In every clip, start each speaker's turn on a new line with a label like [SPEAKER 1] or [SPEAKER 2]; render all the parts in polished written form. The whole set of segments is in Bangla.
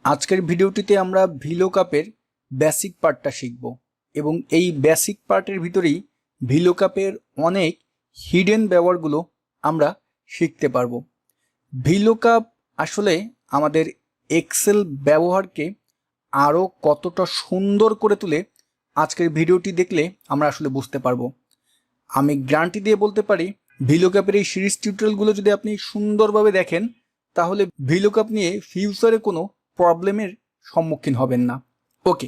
[SPEAKER 1] আজকের ভিডিওটিতে আমরা ভিলুকআপের বেসিক পার্টটা শিখব এবং এই বেসিক পার্টের ভিতরেই ভিলুকআপের অনেক হিডেন ব্যবহারগুলো আমরা শিখতে পারবো। ভিলুকআপ আসলে আমাদের এক্সেল ব্যবহারকে আরও কতটা সুন্দর করে তুলে আজকের ভিডিওটি দেখলে আমরা আসলে বুঝতে পারবো। আমি গ্যারান্টি দিয়ে বলতে পারি ভিলুকআপের এই সিরিজ টিউটোরিয়ালগুলো যদি আপনি সুন্দরভাবে দেখেন তাহলে ভিলুকআপ নিয়ে ফিউচারে কোনো প্রবলেমের সম্মুখীন হবেন না। ওকে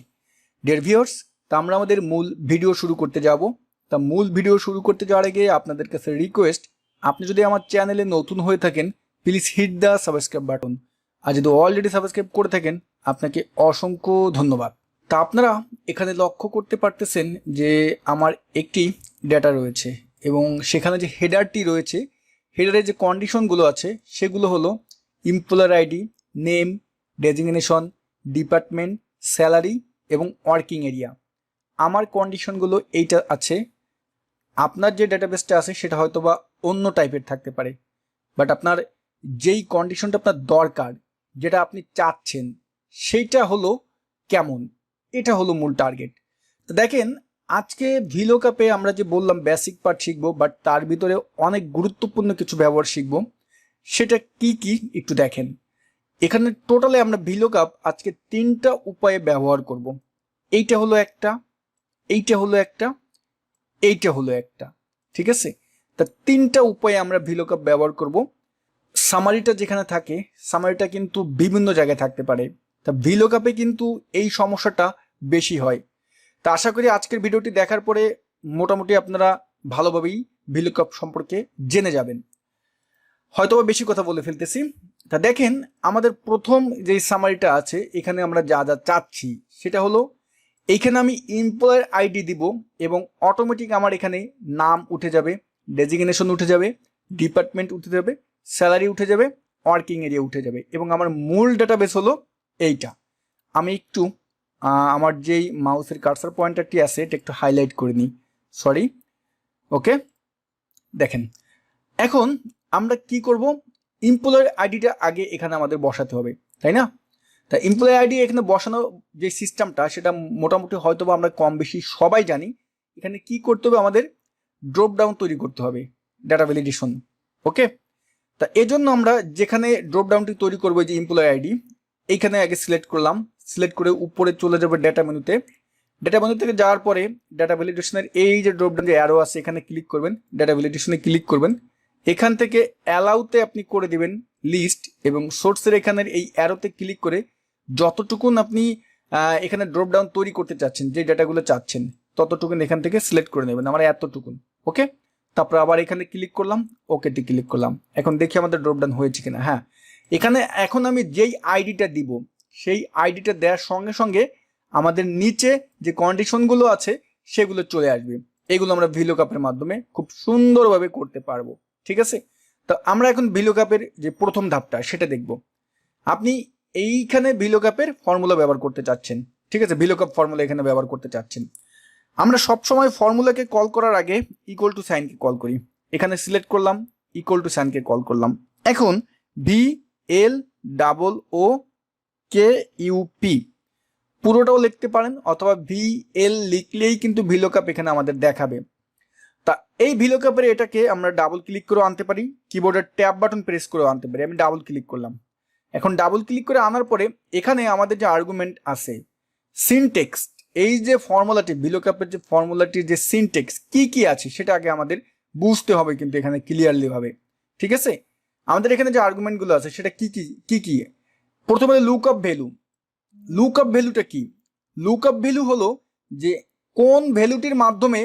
[SPEAKER 1] ডিয়ার ভিউয়ার্স, তা আমরা আমাদের মূল ভিডিও শুরু করতে যাব। তা মূল ভিডিও শুরু করতে যাওয়ার আগে আপনাদের কাছে রিকোয়েস্ট, আপনি যদি আমার চ্যানেলে নতুন হয়ে থাকেন please hit the subscribe button, আর যদি অলরেডি সাবস্ক্রাইব করে থাকেন আপনাকে অসংখ্য ধন্যবাদ। তা আপনারা এখানে লক্ষ্য করতে পারতেছেন যে আমার একটি ডেটা রয়েছে এবং সেখানে যে হেডারটি রয়েছে, হেডারে যে কন্ডিশনগুলো আছে সেগুলো হলো employer ID, name, designation, department, salary এবং ওয়ার্কিং এরিয়া। আমার কন্ডিশনগুলো এইটা আছে। আপনার যে ডেটাবেসটা আছে সেটা হয়তো বা অন্য টাইপের থাকতে পারে, বাট আপনার যেই কন্ডিশনটা আপনার দরকার, যেটা আপনি চাচ্ছেন, সেইটা হলো কেমন, এটা হলো মূল টার্গেট। তো দেখেন, আজকে ভিলুকআপে আমরা যে বললাম বেসিক পার্ট শিখবো, বাট তার ভিতরে অনেক গুরুত্বপূর্ণ কিছু ব্যবহার শিখবো। সেটা কি কি একটু দেখেন। এখানে টোটালে আমরা ভিলুকআপ আজকে তিনটা উপায়ে ব্যবহার করব। এইটা হলো একটা, এইটা হলো একটা, এইটা হলো একটা, ঠিক আছে? তা তিনটা উপায়ে আমরা ভিলুকআপ ব্যবহার করব। সামারিটা যেখানে থাকে, সামারিটা কিন্তু বিভিন্ন জায়গায় থাকতে পারে। তা ভিলুকআপে কিন্তু এই সমস্যাটা বেশি হয়। তা আশা করি আজকের ভিডিওটি দেখার পরে মোটামুটি আপনারা ভালোভাবেই ভিলুকআপ সম্পর্কে জেনে যাবেন। হয়তো বেশি কথা বলে ফেলতেছি। তা দেখেন, আমাদের প্রথম যে সামারিটা আছে, এখানে আমরা যা যা চাচ্ছি সেটা হলো, এইখানে আমি এমপ্লয়ার আইডি দিব এবং অটোমেটিক আমার এখানে নাম উঠে যাবে, ডেজিগনেশন উঠে যাবে, ডিপার্টমেন্ট উঠে যাবে, স্যালারি উঠে যাবে, ওয়ার্কিং এরিয়া উঠে যাবে এবং আমার মূল ডাটাবেস হলো এইটা। আমি একটু আমার যেই মাউসের কার্সার পয়েন্টারটি আছে এটা একটু হাইলাইট করে নিই, সরি। ওকে, দেখেন এখন আমরা কি করব, এমপ্লয়ার আইডিটা আগে এখানে আমাদের বসাতে হবে, তাই না? তা এমপ্লয়ার আইডি এখানে বসানো যে সিস্টেমটা, সেটা মোটামুটি হয়তো বা আমরা কম বেশি সবাই জানি। এখানে কি করতে হবে, আমাদের ড্রপ ডাউন তৈরি করতে হবে, ডাটা ভ্যালিডেশন। ওকে, তা এজন্য আমরা যেখানে ড্রপ ডাউনটি তৈরি করবো, যে এমপ্লয়ার আইডি, এইখানে আগে সিলেক্ট করলাম। সিলেক্ট করে উপরে চলে যাবে ডেটা মেনুতে। ডেটা মেনু থেকে যাওয়ার পরে ডাটা ভ্যালিডেশনের এই যে ড্রপ ডাউন যে অ্যারো আছে, এখানে ক্লিক করবেন, ডাটা ভ্যালিডেশনে ক্লিক করবেন। এখান থেকে অ্যালাউতে আপনি করে দিবেন লিস্ট এবং সোর্সের এখানের এই অ্যারোতে ক্লিক করে যতটুকুন আপনি এখানে ড্রপ ডাউন তৈরি করতে চাচ্ছেন, যে ডাটাগুলো চাচ্ছেন, ততটুকুন এখান থেকে সিলেক্ট করে নেবেন, আমার এতটুকুন। ওকে, তারপর আবার এখানে ক্লিক করলাম, ওকেতে ক্লিক করলাম। এখন দেখি আমাদের ড্রপ ডাউন হয়েছে কিনা। হ্যাঁ, এখানে এখন আমি যেই আইডিটা দিব, সেই আইডিটা দেওয়ার সঙ্গে সঙ্গে আমাদের নিচে যে কন্ডিশনগুলো আছে সেগুলো চলে আসবে। এগুলো আমরা ভিলুকআপের মাধ্যমে খুব সুন্দরভাবে করতে পারবো, ঠিক আছে? তো আমরা এখন ভিলুকআপের যে প্রথম ধাপটা সেটা দেখব। আপনি এইখানে ভিলুকআপের ফর্মুলা ব্যবহার করতে চাচ্ছেন, ঠিক আছে? ভিলুকআপ ফর্মুলা এখানে ব্যবহার করতে চাচ্ছেন। আমরা সবসময় ফর্মুলাকে কল করার আগে ইকুয়াল টু সাইনকে কল করি। এখানে সিলেক্ট করলাম, ইকুয়াল টু সাইনকে কল করলাম। এখন VLOOKUP পুরোটাও লিখতে পারেন, অথবা VL লিখলেই কিন্তু ভিলুকআপ এখানে আমাদের দেখাবে। তা এই ভিলুকআপের এটাকে আমরা ডাবল ক্লিক করেও আনতে পারি, কিবোর্ডের ট্যাব বাটন প্রেস করেও আনতে পারি। আমি ডাবল ক্লিক করলাম। এখন ডাবল ক্লিক করে আনার পরে এখানে আমাদের যে আর্গুমেন্ট আছে, সিনটেক্স, এই যে ফর্মুলাটি, ভিলুকআপের যে ফর্মুলাটির যে সিনটেক্স কি কি আছে সেটা আগে আমাদের বুঝতে হবে কিন্তু এখানে ক্লিয়ারলি ভাবে, ঠিক আছে? আমাদের এখানে যে আর্গুমেন্টগুলো আছে সেটা কি কি কি কি প্রথমে লুকআপ ভ্যালু। লুকআপ ভ্যালুটা কি? লুকআপ ভ্যালু হলো যে কোন ভ্যালুটির মাধ্যমে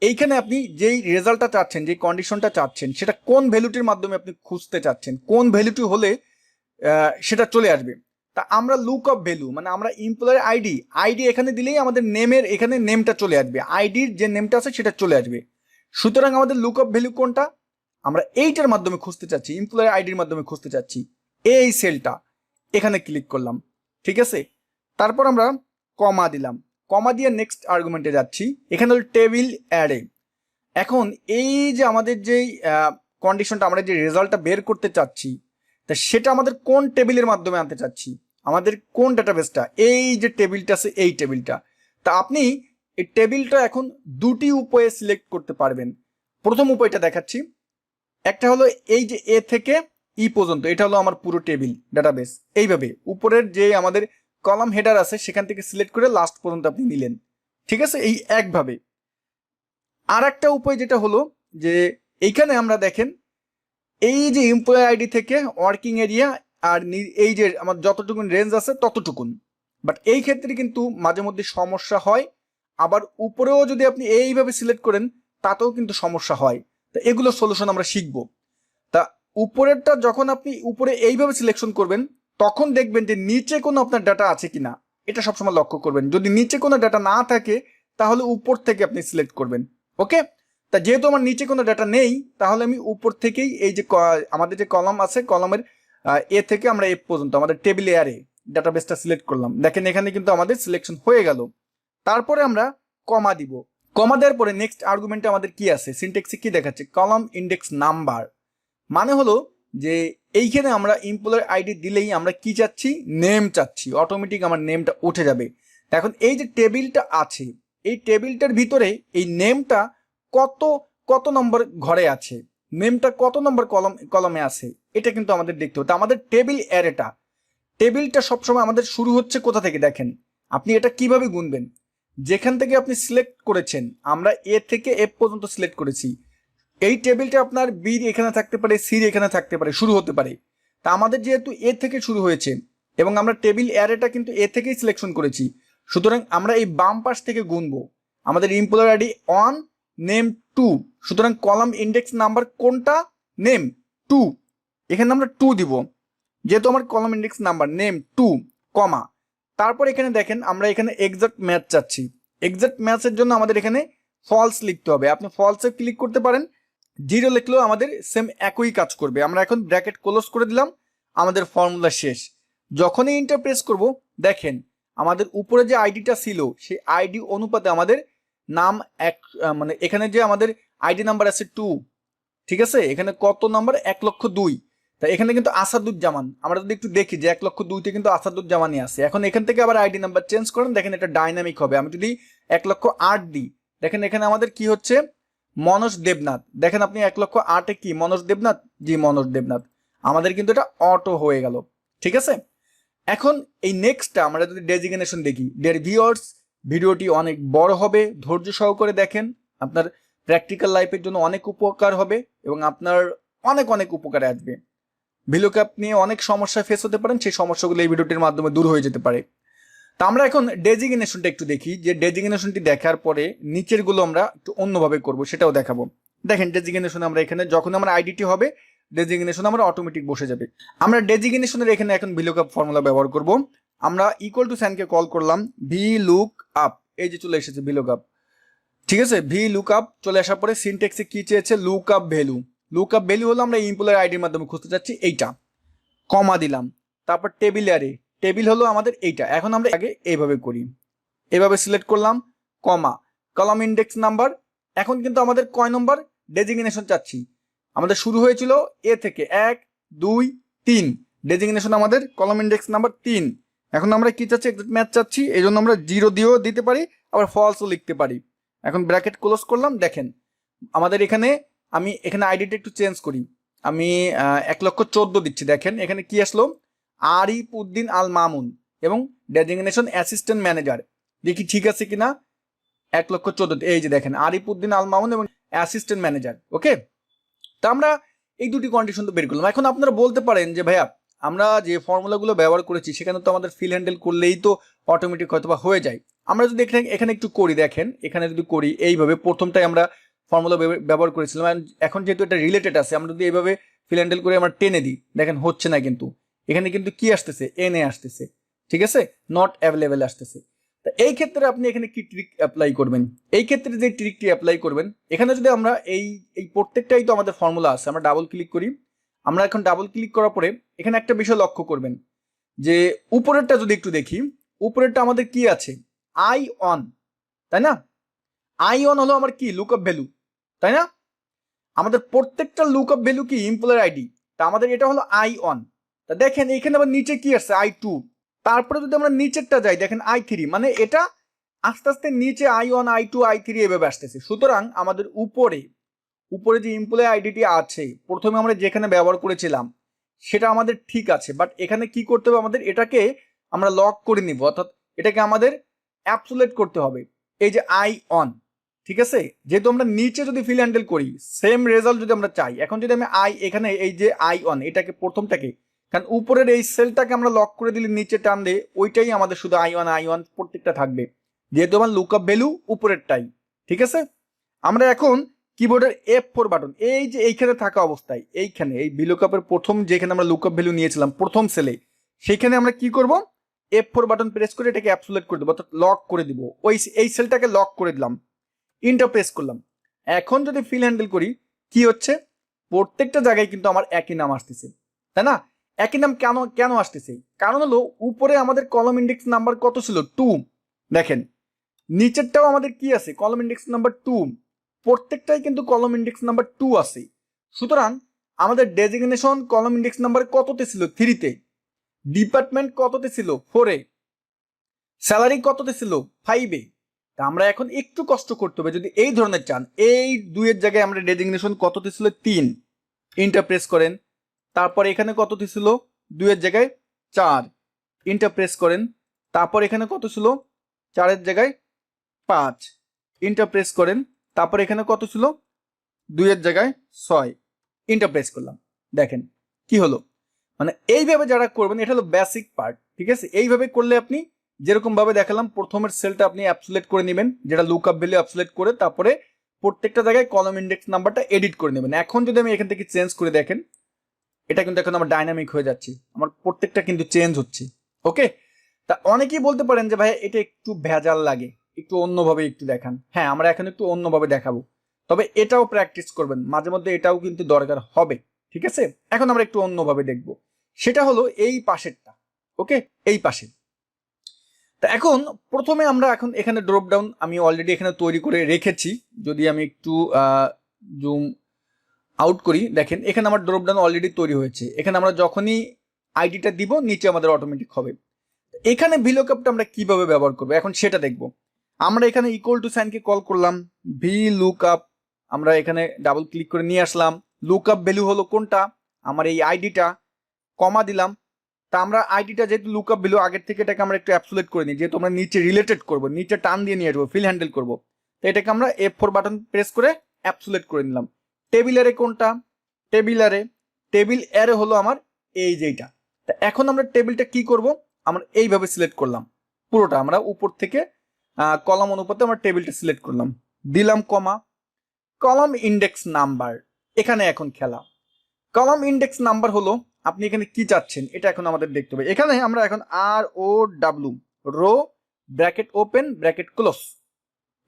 [SPEAKER 1] এইখানে আপনি যেই রেজাল্টটা চাচ্ছেন, যে কন্ডিশনটা চাচ্ছেন, সেটা কোন ভ্যালুটির মাধ্যমে আপনি খুঁজতে চাচ্ছেন, কোন ভ্যালুটি হলে সেটা চলে আসবে। তা আমরা লুকআপ ভ্যালু মানে আমরা এমপ্লয়ার আইডি এখানে দিলেই আমাদের নেমের এখানে নেমটা চলে আসবে, আইডির যে নেমটা আছে সেটা চলে আসবে। সুতরাং আমাদের লুকআপ ভ্যালু কোনটা, আমরা এইটার মাধ্যমে খুঁজতে চাচ্ছি, এমপ্লয়ার আইডির মাধ্যমে খুঁজতে চাচ্ছি। এই সেলটা এখানে ক্লিক করলাম, ঠিক আছে? তারপর আমরা কমা দিলাম, কমা দিয়ে নেক্সট আর্গুমেন্টে যাচ্ছি। এখানে হল টেবিল অ্যারে। এখন এই যে আমাদের যেই কন্ডিশনটা, আমরা যে রেজাল্টটা বের করতে চাচ্ছি, তা সেটা আমাদের কোন টেবিলের মাধ্যমে আনতে চাচ্ছি, আমাদের কোন ডাটাবেসটা, এই যে টেবিলটা আছে এই টেবিলটা। তা আপনি এই টেবিলটা এখন দুটি উপায়ে সিলেক্ট করতে পারবেন। প্রথম উপায়টা দেখাচ্ছি। একটা হলো এই যে এ থেকে ই পর্যন্ত, এটা হলো আমার পুরো টেবিল ডাটাবেস। এইভাবে উপরের যে আমাদের কলাম হেডার আছে সেখান থেকে সিলেক্ট করে লাস্ট পর্যন্ত আপনি নিলেন, ঠিক আছে, এই একভাবে। আর একটা উপায় যেটা হলো যে এইখানে আমরা দেখেন এই যে এমপ্লয় আইডি থেকে ওয়ার্কিং এরিয়া আর এই যে আমার যতটুকুন রেঞ্জ আছে ততটুকুন। বাট এই ক্ষেত্রে কিন্তু মাঝে মধ্যে সমস্যা হয়, আবার উপরেও যদি আপনি এইভাবে সিলেক্ট করেন তাতেও কিন্তু সমস্যা হয়। তো এগুলো সলিউশন আমরা শিখবো। তা উপরেরটা যখন আপনি উপরে এইভাবে সিলেকশন করবেন তখন দেখবেন যে নিচে কোনো আপনার ডাটা আছে কিনা, এটা সবসময় লক্ষ্য করবেন। যদি নিচে কোনো ডাটা না থাকে তাহলে উপর থেকে আপনি সিলেক্ট করবেন। ওকে, তা যেহেতু আমার নিচে কোনো ডাটা নেই তাহলে আমি উপর থেকেই এই যে আমাদের যে কলাম আছে কলামের এ থেকে আমরা এ পর্যন্ত আমাদের টেবিল এয়ারে ডাটাবেসটা সিলেক্ট করলাম। দেখেন এখানে কিন্তু আমাদের সিলেকশন হয়ে গেল। তারপরে আমরা কমা দিব। কমা দেওয়ার পরে নেক্সট আর্গুমেন্টে আমাদের কি আছে, সিনট্যাক্সে কি দেখাচ্ছে, কলাম ইন্ডেক্স নাম্বার। মানে হলো যে এইখানে আমরা এমপ্লয়ার আইডি দিলেই আমরা কি চাচ্ছি, নেম চাচ্ছি, অটোমেটিক আমার নেমটা উঠে যাবে। এখন এই যে টেবিলটা আছে এই টেবিলটার ভিতরে এই নেমটা কত কত নম্বর ঘরে আছে, নেমটা কত নম্বর কলমে আছে, এটা কিন্তু আমাদের দেখতে হবে। আমাদের টেবিল অ্যারেটা, টেবিলটা সবসময় আমাদের শুরু হচ্ছে কোথা থেকে দেখেন। আপনি এটা কিভাবে গুনবেন, যেখান থেকে আপনি সিলেক্ট করেছেন, আমরা এ থেকে এফ পর্যন্ত সিলেক্ট করেছি, এই টেবিলটা আপনার বির এখানে থাকতে পারে, সির এখানে থাকতে পারে, শুরু হতে পারে। তা আমাদের যেহেতু এ থেকে শুরু হয়েছে এবং আমরা টেবিল অ্যারেটা কিন্তু এ থেকেই সিলেকশন করেছি, সুতরাং আমরা এই বাম পাশ থেকে গুনবো। আমাদের এমপ্লয়ার আইডি 1, নেম 2, সুতরাং কলাম ইন্ডেক্স নাম্বার কোনটা, নেম 2, এখানে আমরা 2 দিব যেহেতু আমার কলাম ইন্ডেক্স নাম্বার নেম 2, কমা। তারপর এখানে দেখেন আমরা এখানে এক্সাক্ট ম্যাচ চাচ্ছি। এক্সাক্ট ম্যাচের জন্য আমাদের এখানে ফলস লিখতে হবে। আপনি ফলসে ক্লিক করতে পারেন, 0 লিখলেও আমাদের সেম একই কাজ করবে। আমরা এখন ব্র্যাকেট ক্লোজ করে দিলাম, আমাদের ফর্মুলা শেষ। যখনই এন্টার প্রেস করব দেখেন আমাদের উপরে যে আইডিটা ছিল সেই আইডি অনুপাতে আমাদের নাম মানে এখানে যে আমাদের আইডি নাম্বার আছে 2, ঠিক আছে, এখানে কত নাম্বার 1,02,000। তাই এখানে কিন্তু আসাদুজ্জামান, আমরা যদি একটু দেখি যে 1,02,000 কিন্তু আসাদুজ্জামানই আছে। এখন এখান থেকে আবার আইডি নাম্বার চেঞ্জ করেন, দেখেন এটা ডাইনামিক হবে। আমি যদি 1,08,000 দিই, দেখেন এখানে আমাদের কি হচ্ছে, মনোজ দেবনাথ। দেখেন আপনি 1,08,000-এ কি মনোজ দেবনাথ, জি মনোজ দেবনাথ, আমাদের কিন্তু এটা অটো হয়ে গেল। ঠিক আছে, এখন এই নেক্সটটা আমরা যদি ডেজিগনেশন দেখি, ডিয়ার ভিউয়ার্স ভিডিওটি অনেক বড় হবে, ধৈর্য সহকারে দেখেন, আপনার প্র্যাকটিক্যাল লাইফের জন্য অনেক উপকার হবে এবং আপনার অনেক অনেক উপকারে আসবে। ভিলুকআপ নিয়ে অনেক সমস্যা ফেস হতে পারেন, সেই সমস্যাগুলো এই ভিডিওটির মাধ্যমে দূর হয়ে যেতে পারে। তা আমরা এখন ডেজিগনেশনটা একটু দেখি, যে ডেজিগনেশনটি দেখার পরে নিচের গুলো আমরা একটু অন্যভাবে করব, সেটাও দেখাবো। দেখেন ডেজিগনেশন আমরা এখানে যখন আমার আইডিটি হবে ডেজিগনেশন আমরা অটোমেটিক বসে যাবে। আমরা ডেজিগনেশনের এখানে এখন ভিলুকআপ ফর্মুলা ব্যবহার করব। আমরা ইকুয়াল টু সাইনকে কল করলাম, ভি লুক আপ, এই যে চলে এসেছে ভিলুকআপ। ঠিক আছে, ভি লুক আপ চলে আসার পরে সিনট্যাক্সে কি চেয়েছে, look up value. Look up value হলো আমরা এমপ্লয়ার আইডির মাধ্যমে খুঁজতে চাচ্ছি এইটা, কমা দিলাম। তারপর টেবিল অ্যারে, টেবিল হলো আমাদের এইটা। এখন আমরা আগে এইভাবে করি, এইভাবে সিলেক্ট করলাম, কমা, কলাম ইন্ডেক্স নাম্বার। এখন কিন্তু আমাদের কয় নম্বর ডেজিগনেশন চাচ্ছি, আমাদের শুরু হয়েছিল এ থেকে 1, 2, 3, ডেজিগনেশন আমাদের কলাম ইন্ডেক্স নাম্বার 3। এখন আমরা কি চাচ্ছি, এক্সাক্ট ম্যাচ চাচ্ছি, এই জন্য আমরা 0 দিয়েও দিতে পারি, আবার ফলসও লিখতে পারি। এখন ব্র্যাকেট ক্লোজ করলাম, দেখেন আমাদের এখানে, আমি এখানে আইডিটা একটু চেঞ্জ করি, আমি 1,14,000 দিচ্ছি। দেখেন এখানে কি আসলো, আরিফ উদ্দিন আল মামুন এবং ডেজিগনেশন অ্যাসিস্ট্যান্ট ম্যানেজার। দেখি ঠিক আছে কিনা, 1,14,000, এই যে দেখেন আরিফ উদ্দিন আল মামুন এবং অ্যাসিস্ট্যান্ট ম্যানেজার। ওকে, তা আমরা এই দুটি কন্ডিশন তো বের করলাম। এখন আপনারা বলতে পারেন যে ভাইয়া আমরা যে ফর্মুলাগুলো ব্যবহার করেছি সেখানে তো আমাদের ফিল হ্যান্ডেল করলেই তো অটোমেটিক হয়তো বা হয়ে যায়। আমরা যদি এখানে একটু করি, দেখেন এখানে যদি করি এইভাবে, প্রথমটাই আমরা ফর্মুলা ব্যবহার করেছিলাম, এখন যেহেতু এটা রিলেটেড আছে আমরা যদি এইভাবে ফিল হ্যান্ডেল করে আমরা টেনে দিই, দেখেন হচ্ছে না, কিন্তু এখানে কিন্তু কি আসতেছে, এনএ আসতেছে, ঠিক আছে, নট অ্যাভেলেবেল আসতেছে। তা এই ক্ষেত্রে আপনি এখানে কি ট্রিক অ্যাপ্লাই করবেন, এই ক্ষেত্রে যে ট্রিকটি অ্যাপ্লাই করবেন, এখানে যদি আমরা এই প্রত্যেকটাই তো আমাদের ফর্মুলা আছে, আমরা ডাবল ক্লিক করি। আমরা এখন ডাবল ক্লিক করার পরে এখানে একটা বিষয় লক্ষ্য করবেন যে উপরেরটা যদি একটু দেখি, উপরেরটা আমাদের কি আছে, আই অন, তাই না, আই অন হলো আমার কি, লুকআপ ভ্যালু, তাই না, আমাদের প্রত্যেকটা লুকআপ ভ্যালু কি এমপ্লয়ার আইডি, তা আমাদের এটা হলো আই অন। তা দেখেন এখানে আবার নিচে কি আসছে, I2, তারপরে যদি আমরা নিচেরটা যাই দেখেন I3, মানে এটা আস্তে আস্তে নিচে I1 I2 I3 এভাবে আসতেছে। সুতরাং আমাদের উপরে যে এমপ্লয়ি আইডিটি আছে প্রথমে আমরা যেখানে ব্যবহার করেছিলাম সেটা আমাদের ঠিক আছে, বাট এখানে কি করতে হবে, আমাদের এটাকে আমরা লক করে নিব, অর্থাৎ এটাকে আমাদের অ্যাবসোলেট করতে হবে। এই যে I1, ঠিক আছে, যেহেতু আমরা নিচে যদি ফিল হ্যান্ডেল করি সেম রেজাল্ট যদি আমরা চাই, এখন যদি আমি এখানে এই যে I1 এটাকে প্রথমটাকে, কারণ উপরের এই সেলটাকে আমরা লক করে দিলে নিচে টান দিয়ে ওইটাই আমাদের শুধু I1 প্রত্যেকটা থাকবে, যেহেতু আমার লুকআপ ভ্যালু উপরেরটাই। ঠিক আছে, আমরা এখন কিবোর্ডের F4 বাটন এই যে এইখানে থাকা অবস্থায়, এইখানে এই VLOOKUP-এর প্রথম যেখানে আমরা লুকআপ ভ্যালু নিয়েছিলাম প্রথম সেলে, সেইখানে আমরা কি করব, F4 বাটন প্রেস করে এটাকে অ্যাবসোলেট করে দেবো, অর্থাৎ লক করে দিব। এই সেলটাকে লক করে দিলাম, ইন্টার প্রেস করলাম। এখন যদি ফিল হ্যান্ডেল করি কি হচ্ছে, প্রত্যেকটা জায়গায় কিন্তু আমার একই নাম আসতেছে, তাই না? একই নাম কেন আসতেছে, কারণ হলো উপরে আমাদের কলম ইন্ডেক্স নাম্বার কত ছিল, 2। দেখেন নিচেরটাও আমাদের কি আছে, কলম ইন্ডেক্স নাম্বার 2, প্রত্যেকটাই কিন্তু কলম ইন্ডেক্স নাম্বার 2 আছে। সুতরাং আমাদের ডেজিগনেশন কলম ইন্ডেক্স নাম্বার কততে ছিল, 3-তে, ডিপার্টমেন্ট কততে ছিল, 4-এ, স্যালারি কততে ছিল, 5-এ। তা আমরা এখন একটু কষ্ট করতে হবে যদি এই ধরনের চান, এই 2-এর জায়গায় আমরা ডেজিগনেশন কততে ছিল, 3, ইন্টার প্রেস করেন। তারপর এখানে কততে ছিল, 2-এর জায়গায় 4, ইন্টার প্রেস করেন। তারপর এখানে কত ছিল, 4-এর জায়গায় 5, ইন্টার প্রেস করেন। তারপর এখানে কত ছিল, 2-এর জায়গায় 6, ইন্টার প্রেস করলাম। দেখেন কি হলো, মানে এইভাবে যারা করবেন এটা হলো বেসিক পার্ট। ঠিক আছে, এইভাবে করলে আপনি যেরকম ভাবে দেখালাম প্রথমের সেলটা আপনি অ্যাবসোলেট করে নেবেন, যেটা লুকআপ ভ্যালু অ্যাবসোলেট করে, তারপরে প্রত্যেকটা জায়গায় কলম ইন্ডেক্স নাম্বারটা এডিট করে নেবেন। এখন যদি আমি এখান থেকে চেঞ্জ করে দেখেন, এটা কিন্তু এখন আমার ডাইনামিক হয়ে যাচ্ছে, আমার প্রত্যেকটা কিন্তু চেঞ্জ হচ্ছে। ওকে, তা অনেকেই বলতে পারেন যে ভাই এটা একটু ভেজাল লাগে, একটু অন্যভাবে একটু দেখান। হ্যাঁ, আমরা এখন একটু অন্যভাবে দেখাবো, তবে এটাও প্র্যাকটিস করবেন মাঝে মধ্যে, এটাও কিন্তু দরকার হবে। ঠিক আছে, এখন আমরা একটু অন্যভাবে দেখব, সেটা হলো এই পাশেরটা। ওকে, এই পাশে। তা এখন প্রথমে আমরা এখন এখানে ড্রপ ডাউন আমি অলরেডি এখানে তৈরি করে রেখেছি, যদি আমি একটু জুম আউট করি, দেখেন এখানে আমার ড্রপ ডাউন অলরেডি তৈরি হয়েছে। এখানে আমরা যখনই আইডিটা দিব নিচে আমাদের অটোমেটিক হবে। এখানে VLOOKUP-টা আমরা কিভাবে ব্যবহার করবো এখন সেটা দেখব। আমরা এখানে ইকুয়াল টু সাইনকে কল করলাম, VLOOKUP, আমরা এখানে ডাবল ক্লিক করে নিয়ে আসলাম। লুকআপ ভ্যালু হলো কোনটা, আমার এই আইডিটা, কমা দিলাম। তা আমরা আইডিটা যেহেতু লুকআপ ভ্যালু আগের থেকে, এটাকে আমরা একটু অ্যাবসোলেট করে নিই, যেহেতু আমরা নিচে রিলেটেড করব, নিচে টান দিয়ে নিয়ে আসবো, ফিল হ্যান্ডেল করবো। তো এটাকে আমরা F4 বাটন প্রেস করে অ্যাবসোলেট করে নিলাম। টেবিলারে কোনটা, টেবিল এরে হলো আমার এই যেটা। তা এখন আমরা টেবিলটা কি করব, আমরা এইভাবে সিলেক্ট করলাম পুরোটা, আমরা উপর থেকে কলাম অনুপাতে আমরা টেবিলটা সিলেক্ট করলাম, দিলাম কমা। কলাম ইন্ডেক্স নাম্বার, এখানে এখন খেলা। কলাম ইন্ডেক্স নাম্বার হলো আপনি এখানে কি চাচ্ছেন এটা এখন আমাদের দেখতে হবে। এখানে আমরা এখন ROW, row bracket open bracket close,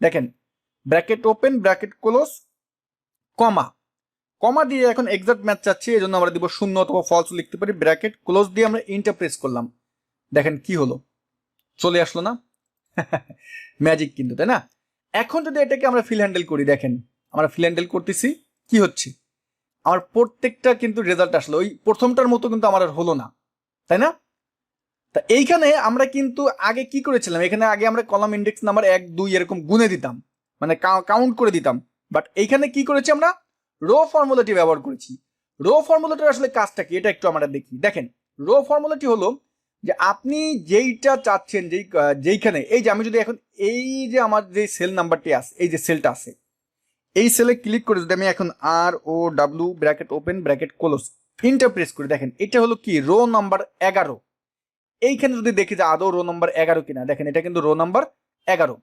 [SPEAKER 1] দেখেন bracket open bracket close comma দিয়ে এখন এক্সাক্ট ম্যাচ চাচ্ছি, এই জন্য আমরা দিব 0 অথবা ফলস লিখতে পারি। ব্র্যাকেট ক্লোজ দিয়ে আমরা ইন্টার প্রেস করলাম, দেখেন কি হলো, চলে আসলো না? ম্যাজিক কিন্তু, তাই না? এখন যদি এটাকে আমরা ফিল হ্যান্ডেল করি, দেখেন আমরা ফিল হ্যান্ডেল করতেছি, কি হচ্ছে, আমার প্রত্যেকটা কিন্তু রেজাল্ট আসলো, ওই প্রথমটার মতো কিন্তু আমার আর হলো না, তাই না? তা এইখানে আমরা কিন্তু আগে কি করেছিলাম, এখানে আগে আমরা কলাম ইন্ডেক্স নাম্বার 1 2 এরকম গুনে দিতাম, মানে কাউন্ট করে দিতাম। বাট এইখানে কি করেছি, আমরা রো ফর্মুলাটি ব্যবহার করেছি। রো ফর্মুলাটির আসলে কাজটা কি এটা একটু আমরা দেখি। দেখেন রো ফর্মুলাটি হলো যে আপনি যেইটা চাচ্ছেন, যেইখানে, এই যে আমি যদি এখন এই যে আমার যে সেল নাম্বারটি আছে, এই যে সেলটা আছে, এই সেলে ক্লিক করে যদি আমি এখন ROW bracket open bracket close enter press করি, দেখেন এটা হলো কি, রো নাম্বার 11। এইখানে যদি দেখি যে আদৌ রো নাম্বার 11 কিনা, দেখেন এটা কিন্তু রো নাম্বার 11।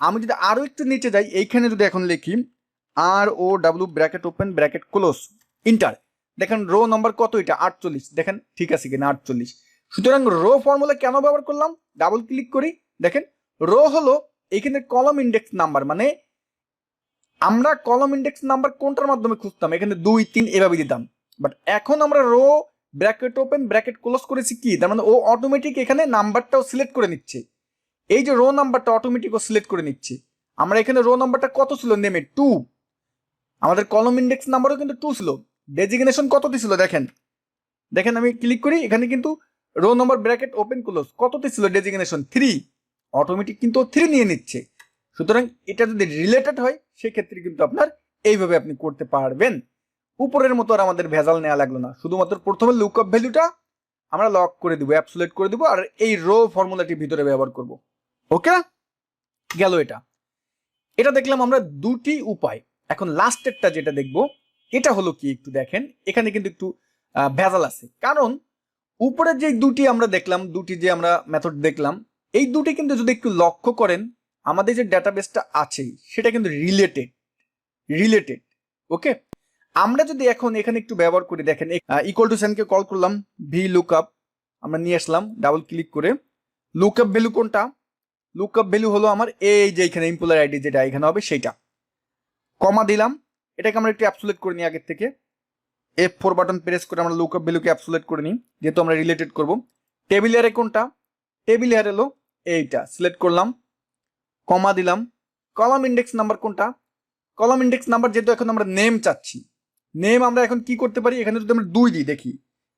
[SPEAKER 1] আমি যদি আরো একটু নিচে যাই, এইখানে যদি এখন লিখি ROW bracket open bracket close inter, দেখেন রো নাম্বার কত, এটা 48, দেখেন ঠিক আছে কিনা 48। সুতরাং রো ফর্মুলা কেন ব্যবহার করলাম, ডাবল ক্লিক করি, দেখেন রো হলো এইখানে কলম ইন্ডেক্স নাম্বার, মানে আমরা কলম ইন্ডেক্স নাম্বার কোনটার মাধ্যমে খুঁজতাম, এখানে 2 3 এভাবে দিতাম। বাট এখন আমরা row bracket open bracket close করেছি, কি তার মানে ও অটোমেটিক এখানে নাম্বারটাও সিলেক্ট করে নিচ্ছে, এই যে রো নাম্বারটা অটোমেটিক ও সিলেক্ট করে নিচ্ছে। আমরা এখানে রো নাম্বারটা কত ছিল, নেমে 2, আমাদের কলম ইন্ডেক্স নাম্বারও কিন্তু 2 ছিল। ডেজিগনেশন কত দিছিল, দেখেন আমি ক্লিক করি, এখানে কিন্তু রো নম্বর ব্র্যাকেট ওপেন ক্লোজ কততে ছিল ডেজিগনেশন 3, অটোমেটিক কিন্তু 3 নিয়ে নিচ্ছে। সুতরাং এটা যদি রিলেটেড হয় সেক্ষেত্রে কিন্তু আপনার এইভাবে আপনি করতে পারবেন। উপরের মতো আর আমাদের ভেজাল নেওয়া লাগলো না, শুধুমাত্র প্রথমে লুকআপ ভ্যালুটা আমরা লক করে দিব, অ্যাবসোলিউট করে দিব, আর এই রো ফর্মুলাটি ভিতরে ব্যবহার করব। ওকে না, গেল এটা। এটা দেখলাম আমরা দুটি উপায়। এখন লাস্টেরটা যেটা দেখব এটা হলো কি, একটু দেখেন এখানে কিন্তু একটু ভেজাল আছে। কারণ উপরের যে দুটি আমরা দেখলাম, দুটি যে আমরা মেথড দেখলাম, এই দুটি কিন্তু যদি একটু লক্ষ্য করেন আমাদের যে ডাটাবেসটা আছে সেটা কিন্তু রিলেটেড। ওকে, আমরা যদি এখন এখানে একটু ব্যবহার করি, দেখেন ইকুয়াল টু সাইনকে কল করলাম, ভি লুকআপ আমরা নিয়ে আসলাম ডাবল ক্লিক করে। লুকআপ ভ্যালু কোনটা? লুকআপ ভ্যালু হলো আমার এই যে এখানে এমপ্লয়ার আইডি যেটা এখানে হবে সেইটা, কমা দিলাম। এটাকে আমরা একটু অ্যাবসোলিউট করে নিই আগের থেকে, F4 বাটন প্রেস করে আমরা লুকআপ ভ্যালুকে অ্যাবসোলিউট করে নিই, যেহেতু আমরা রিলেটেড করব। টেবিল এয়ারে কোনটা? টেবিল এয়ার হলো এইটা, সিলেক্ট করলাম, কমা দিলাম। কলাম ইন্ডেক্স নাম্বার কোনটা? কলাম ইন্ডেক্স নাম্বার যেহেতু এখন আমরা নেম চাচ্ছি, নেম আমরা এখন কি করতে পারি, এখানে যদি আমরা 2 দিই, দেখি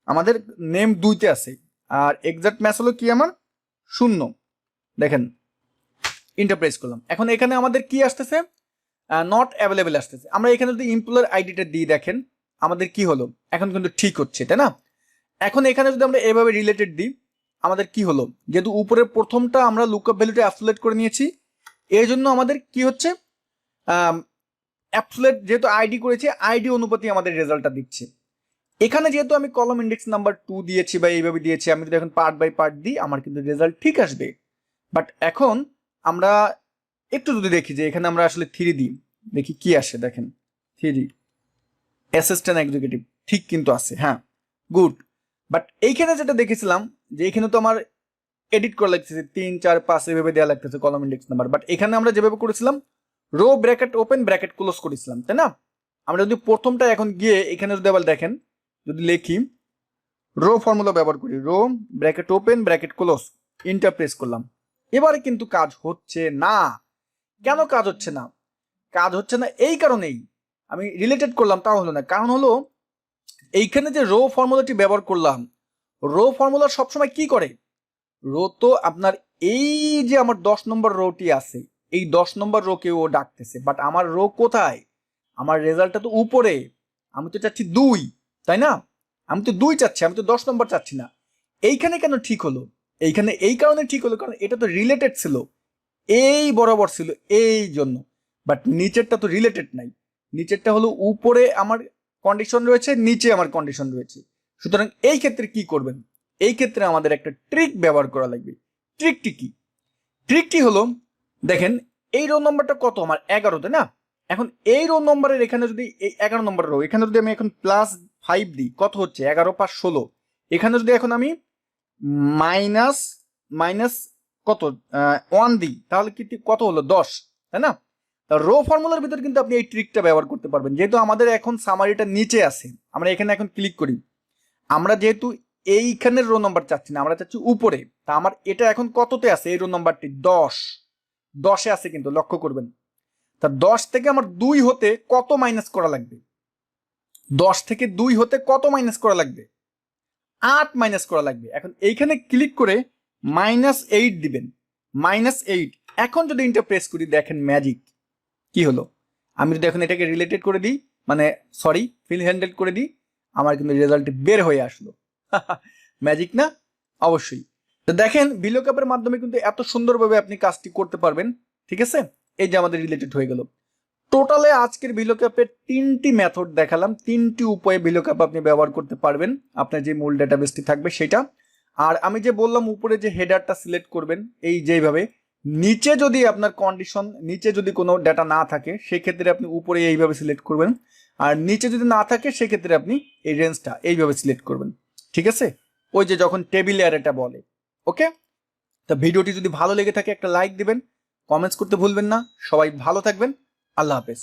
[SPEAKER 1] আমাদের নেম 2তে আছে, আর এক্সাক্ট ম্যাচ হলো কি আমার 0। দেখেন ইন্টার প্রেস করলাম, এখন এখানে আমাদের কি আসতেছে, নট অ্যাভেলেবেল আসতেছে। আমরা এখানে যদি এমপ্লয়ার আইডিটা দিই, দেখেন আমাদের কি হলো, এখন কিন্তু ঠিক হচ্ছে, তাই না? এখন এখানে যদি আমরা এভাবে রিলেটেড দিই, আমাদের কি হলো, যেহেতু উপরের প্রথমটা আমরা লুকআপ ভ্যালুটা অ্যাবসোলিউট করে নিয়েছি, এই জন্য আমাদের কি হচ্ছে, অ্যাবসোলিউট যেহেতু আইডি করেছি, আইডি অনুপাতে আমাদের রেজাল্টটা দিচ্ছে। এখানে যেহেতু আমি কলাম ইন্ডেক্স নাম্বার 2 দিয়েছি বা এইভাবে দিয়েছি, আমি যদি এখন পার্ট বাই পার্ট দিই আমার কিন্তু রেজাল্ট ঠিক আসবে। বাট এখন আমরা একটু যদি দেখি যে এখানে আমরা আসলে 3 দিই, দেখি কি আসে। দেখেন 3 অ্যাসিস্ট্যান্ট এক্সিকিউটিভ ঠিক কিন্তু আছে, হ্যাঁ গুড। বাট এইখানে যেটা দেখেছিলাম যে এখানে তো আমার এডিট করা লাগতেছে 3 4 5 এভাবে দেওয়া লাগতেছে কলাম ইন্ডেক্স নাম্বার, বাট এখানে আমরা যেভাবে করেছিলাম row bracket open bracket close করেছিলাম, তাই না? আমরা যদি প্রথমটা এখন গিয়ে এখানে যদি আবার দেখেন, যদি লিখি রো ফর্মুলা ব্যবহার করি, row bracket open bracket close, enter press করলাম, এবারে কিন্তু কাজ হচ্ছে না। কেন কাজ হচ্ছে না? কাজ হচ্ছে না এই কারণেই, আমি রিলেটেড করলাম তাও হলো না। কারণ হলো এইখানে যে রো ফর্মুলাটি ব্যবহার করলাম, রো ফর্মুলা সবসময় কি করে, রো তো আপনার এই যে আমার 10 নম্বর রোটি আছে, এই 10 নম্বর রোকে ও ডাকতেছে, বাট আমার রো কোথায়, আমার রেজাল্টটা তো উপরে, আমি তো চাচ্ছি 2, তাই না? আমি তো 2 চাচ্ছি, আমি তো 10 নম্বর চাচ্ছি না। এইখানে কেন ঠিক হলো, এইখানে এই কারণে ঠিক হলো কারণ এটা তো রিলেটেড ছিল, এই বরাবর ছিল এই জন্য। বাট নিচেরটা তো রিলেটেড নাই, নিচেরটা হলো উপরে আমার কন্ডিশন রয়েছে, নিচে আমার কন্ডিশন রয়েছে। সুতরাং এই ক্ষেত্রে কি করবেন, এই ক্ষেত্রে আমাদের একটা ট্রিক ব্যবহার করা লাগবে। ট্রিকটি কি? ট্রিকটি হলো, দেখেন এই রো নম্বরটা কত আমার 11, তাই না? এখন এই রো নম্বরের এখানে যদি এই 11 নম্বর রো, এখানে যদি আমি এখন +5 দিই, কত হচ্ছে 11 + 16। এখানে যদি এখন আমি মাইনাস কত 1 দিই, তাহলে কি কত হলো 10, তাই না? রো ফর্মুলার ভিতর কিন্তু আপনি এই ট্রিকটা ব্যবহার করতে পারবেন। যেহেতু আমাদের এখন সামারিটা নিচে আছে, আমরা এখানে এখন ক্লিক করি, আমরা যেহেতু এইখানের রো নাম্বার চাচ্ছি না, আমরা চাচ্ছি উপরে, তা আমার এটা এখন কততে আছে, এই রো নাম্বারটি 10 আছে, কিন্তু লক্ষ্য করবেন। তা 10 থেকে আমার 2 হতে কত মাইনাস করা লাগবে, 10 থেকে 2 হতে কত মাইনাস করা লাগবে, 8 মাইনাস করা লাগবে। এখন এইখানে ক্লিক করে -8 দিবেন, -8। এখন যদি ইন্টার প্রেস করি, দেখেন ম্যাজিক কি হলো, আমি যদি এখন এটাকে রিলেটেড করে দিই, মানে সরি ফিল হ্যান্ডেল করে দিই, আমার কিন্তু রেজাল্ট বের হয়ে আসলো। ম্যাজিক না? অবশ্যই। তো দেখেন VLOOKUP-এর মাধ্যমে কিন্তু এত সুন্দরভাবে আপনি কাজটি করতে পারবেন। ঠিক আছে, এই যে আমাদের রিলেটেড হয়ে গেল। টোটালে আজকের VLOOKUP-এর 3টি মেথড দেখালাম, 3টি উপায়ে VLOOKUP আপনি ব্যবহার করতে পারবেন আপনার যে মূল ডাটাবেসটি থাকবে সেটা। আর আমি যে বললাম উপরে যে হেডারটা সিলেক্ট করবেন এই যেভাবে, নিচে যদি আপনার কন্ডিশন, নিচে যদি কোনো ডাটা না থাকে সেক্ষেত্রে আপনি উপরে এইভাবে সিলেক্ট করবেন, আর নিচে যদি না থাকে সেক্ষেত্রে আপনি এই রেঞ্জটা এইভাবে সিলেক্ট করবেন। ঠিক আছে, ওই যে যখন টেবিল অ্যারেটা বলে। ওকে, তো ভিডিওটি যদি ভালো লেগে থাকে একটা লাইক দিবেন, কমেন্টস করতে ভুলবেন না। সবাই ভালো থাকবেন, আল্লাহ হাফেজ।